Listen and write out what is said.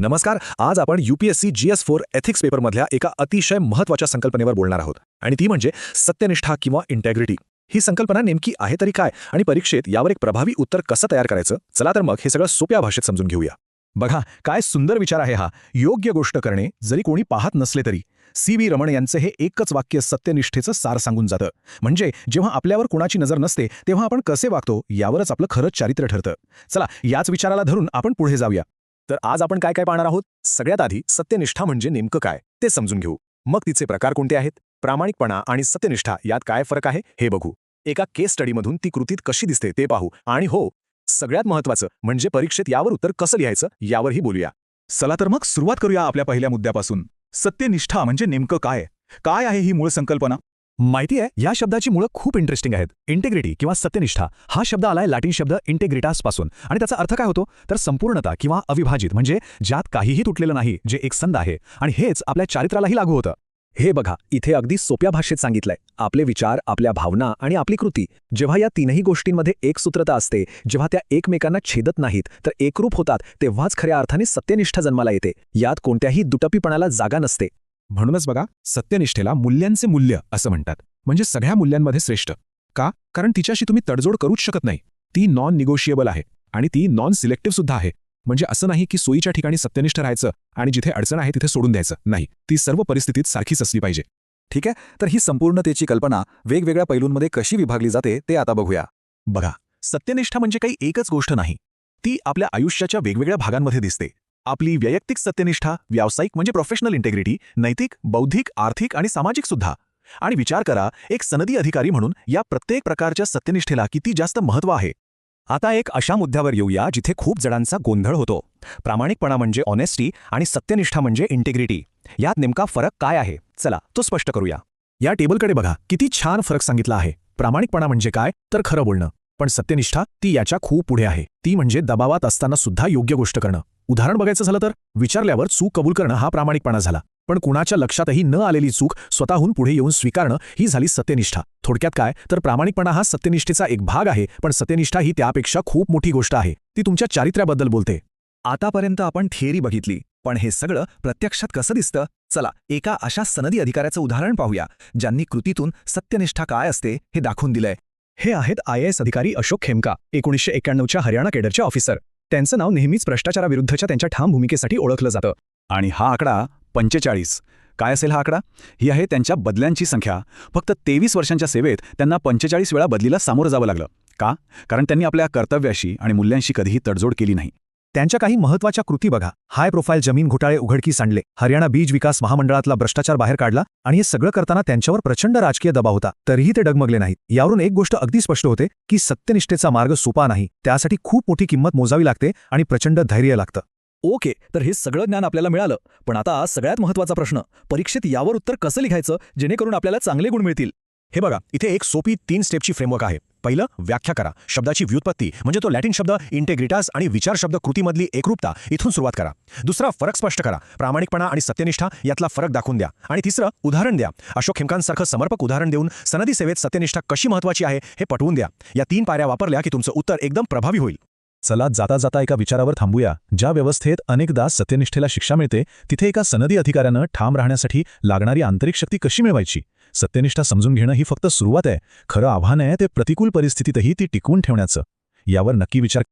नमस्कार. आज आपण UPSC GS4 एथिक्स पेपरमधल्या एका अतिशय महत्त्वाच्या संकल्पनेवर बोलणार आहोत आणि ती म्हणजे सत्यनिष्ठा किंवा इंटेग्रिटी. ही संकल्पना नेमकी आहे तरी काय आणि परीक्षेत यावर एक प्रभावी उत्तर कसं तयार करायचं? चला तर मग हे सगळं सोप्या भाषेत समजून घेऊया. बघा, काय सुंदर विचार आहे हा. योग्य गोष्ट करणे जरी कोणी पाहत नसले तरी. CB रमण यांचं हे एकच वाक्य सत्यनिष्ठेचं सार सांगून जातं. म्हणजे जेव्हा आपल्यावर कुणाची नजर नसते तेव्हा आपण कसे वागतो यावरच आपलं खरंच चारित्र्य ठरतं. चला, याच विचाराला धरून आपण पुढे जाऊया. तर आज आपण काय काय पाहणार आहोत? सगळ्यात आधी सत्यनिष्ठा म्हणजे नेमकं काय ते समजून घेऊ. मग तिचे प्रकार कोणते आहेत, प्रामाणिकपणा आणि सत्यनिष्ठा यात काय फरक आहे हे बघू. एका केस स्टडीमधून ती कृतीत कशी दिसते ते पाहू आणि हो, सगळ्यात महत्त्वाचं म्हणजे परीक्षेत यावर उत्तर कसं लिहायचं यावरही बोलूया. चला तर मग सुरुवात करूया आपल्या पहिल्या मुद्द्यापासून. सत्यनिष्ठा म्हणजे नेमकं काय? काय आहे ही मूळ संकल्पना? माहिती आहे, या शब्दाची मुळं खूप इंटरेस्टिंग आहेत. इंटेग्रिटी किंवा सत्यनिष्ठा हा शब्द आलाय लॅटिन शब्द इंटेग्रिटास पासून आणि त्याचा अर्थ काय होतो तर संपूर्णता किंवा अविभाजित, म्हणजे ज्यात काहीही तुटलेलं नाही, जे एकसंध आहे. आणि हेच आपल्या चारित्र्यालाही लागू होतं. हे बघा, इथे अगदी सोप्या भाषेत सांगितलंय. आपले विचार, आपल्या भावना आणि आपली कृती, जेव्हा या तीनही गोष्टींमध्ये एकसूत्रता असते, जेव्हा त्या एकमेकांना छेदत नाहीत तर एकरूप होतात, तेव्हाच खऱ्या अर्थाने सत्यनिष्ठा जन्माला येते. यात कोणत्याही दुटप्पीपणाला जागा नसते. म्हणूनच बघा, सत्यनिष्ठेला मूल्यांचे मूल्य असं म्हणतात. म्हणजे सगळ्या मूल्यांमध्ये श्रेष्ठ. का? कारण तिच्याशी तुम्ही तडजोड करूच शकत नाही. ती नॉन निगोशिएबल आहे आणि ती नॉन सिलेक्टिव्ह सुद्धा आहे. म्हणजे असं नाही की सोयीच्या ठिकाणी सत्यनिष्ठ राहायचं आणि जिथे अडचण आहे तिथे सोडून द्यायचं. नाही, ती सर्व परिस्थितीत सारखीच असली पाहिजे. ठीक आहे, तर ही संपूर्णतेची कल्पना वेगवेगळ्या पैलूंमध्ये कशी विभागली जाते ते आता बघूया. बघा, सत्यनिष्ठा म्हणजे काही एकच गोष्ट नाही. ती आपल्या आयुष्याच्या वेगवेगळ्या भागांमध्ये दिसते. आपली वैयक्तिक सत्यनिष्ठा, व्यावसायिक म्हणजे प्रोफेशनल इंटेग्रिटी, नैतिक, बौद्धिक, आर्थिक आणि सामाजिक सुद्धा. आणि विचार करा, एक सनदी अधिकारी म्हणून या प्रत्येक प्रकारच्या सत्यनिष्ठेला किती जास्त महत्त्व आहे. आता एक अशा मुद्द्यावर येऊया जिथे खूप जणांचा गोंधळ होतो. प्रामाणिकपणा म्हणजे ऑनेस्टी आणि सत्यनिष्ठा म्हणजे इंटेग्रिटी. यात नेमका फरक काय आहे? चला, तो स्पष्ट करूया. या टेबलकडे बघा, किती छान फरक सांगितला आहे. प्रामाणिकपणा म्हणजे काय तर खरं बोलणं, पण सत्यनिष्ठा ती याच्या खूप पुढे आहे. ती म्हणजे दबावात असताना सुद्धा योग्य गोष्ट करणं. उदाहरण बघायचं झालं तर विचारल्यावर चूक कबूल करणं हा प्रामाणिकपणा झाला, पण कुणाच्या लक्षातही न आलेली चूक स्वतःहून पुढे येऊन स्वीकारणं ही झाली सत्यनिष्ठा. थोडक्यात काय तर प्रामाणिकपणा हा सत्यनिष्ठेचा एक भाग आहे, पण सत्यनिष्ठा ही त्यापेक्षा खूप मोठी गोष्ट आहे. ती तुमच्या चारित्र्याबद्दल बोलते. आतापर्यंत आपण थिअरी बघितली, पण हे सगळं प्रत्यक्षात कसं दिसतं? चला, एका अशा सनदी अधिकाऱ्याचं उदाहरण पाहूया ज्यांनी कृतीतून सत्यनिष्ठा काय असते हे दाखवून दिलंय. हे आहेत IAS अधिकारी अशोक खेमका, 1991च्या हरियाणा केडरचे ऑफिसर. त्यांचं नाव नेहमीच भ्रष्टाचाराविरुद्धच्या त्यांच्या ठाम भूमिकेसाठी ओळखलं जातं. आणि हा आकडा 45. काय असेल हा आकडा? ही आहे त्यांच्या बदल्यांची संख्या. फक्त 23 वर्षांच्या सेवेत त्यांना 45 वेळा बदलीला सामोरं जावं लागलं. का? कारण त्यांनी आपल्या कर्तव्याशी आणि मूल्यांशी कधीही तडजोड केली नाही. त्यांच्या काही महत्त्वाच्या कृती बघा. हाय प्रोफाईल जमीन घोटाळे उघडकीस आणले, हरियाणा बीज विकास महामंडळातला भ्रष्टाचार बाहेर काढला आणि हे सगळं करताना त्यांच्यावर प्रचंड राजकीय दबाव होता, तरीही ते डगमगले नाहीत. यावरून एक गोष्ट अगदी स्पष्ट होते की सत्यनिष्ठेचा मार्ग सोपा नाही. त्यासाठी खूप मोठी किंमत मोजावी लागते आणि प्रचंड धैर्य लागतं. ओके, तर हे सगळं ज्ञान आपल्याला मिळालं, पण आता सगळ्यात महत्त्वाचा प्रश्न, परीक्षेत यावर उत्तर कसं लिहायचं जेणेकरून आपल्याला चांगले गुण मिळतील? हे बघा, इथे एक सोपी 3 स्टेपची फ्रेमवर्क आहे. पहिलं, व्याख्या करा. शब्दाची व्युत्पत्ती म्हणजे तो लॅटिन शब्द इंटेग्रिटास आणि विचार शब्द कृतीमधली एकरूपता, इथून सुरुवात करा. दुसरा, फरक स्पष्ट करा. प्रामाणिकपणा आणि सत्यनिष्ठा यातला फरक दाखवून द्या. आणि तिसरं, उदाहरण द्या. अशोक खेमकांसारखं समर्पक उदाहरण देऊन सनदी सेवेत सत्यनिष्ठा कशी महत्त्वाची आहे हे पटवून द्या. या 3 पायऱ्या वापरल्या की तुमचं उत्तर एकदम प्रभावी होईल. चला, जाता जाता एका विचारावर थांबूया. ज्या व्यवस्थेत अनेकदा सत्यनिष्ठेला शिक्षा मिळते, तिथे एका सनदी अधिकाऱ्यानं ठाम राहण्यासाठी लागणारी आंतरिक शक्ती कशी मिळवायची? सत्यनिष्ठा समजून घेणं ही फक्त सुरुवात आहे. खरं आव्हान आहे ते प्रतिकूल परिस्थितीतही ती टिकवून ठेवण्याचं. यावर नक्की विचार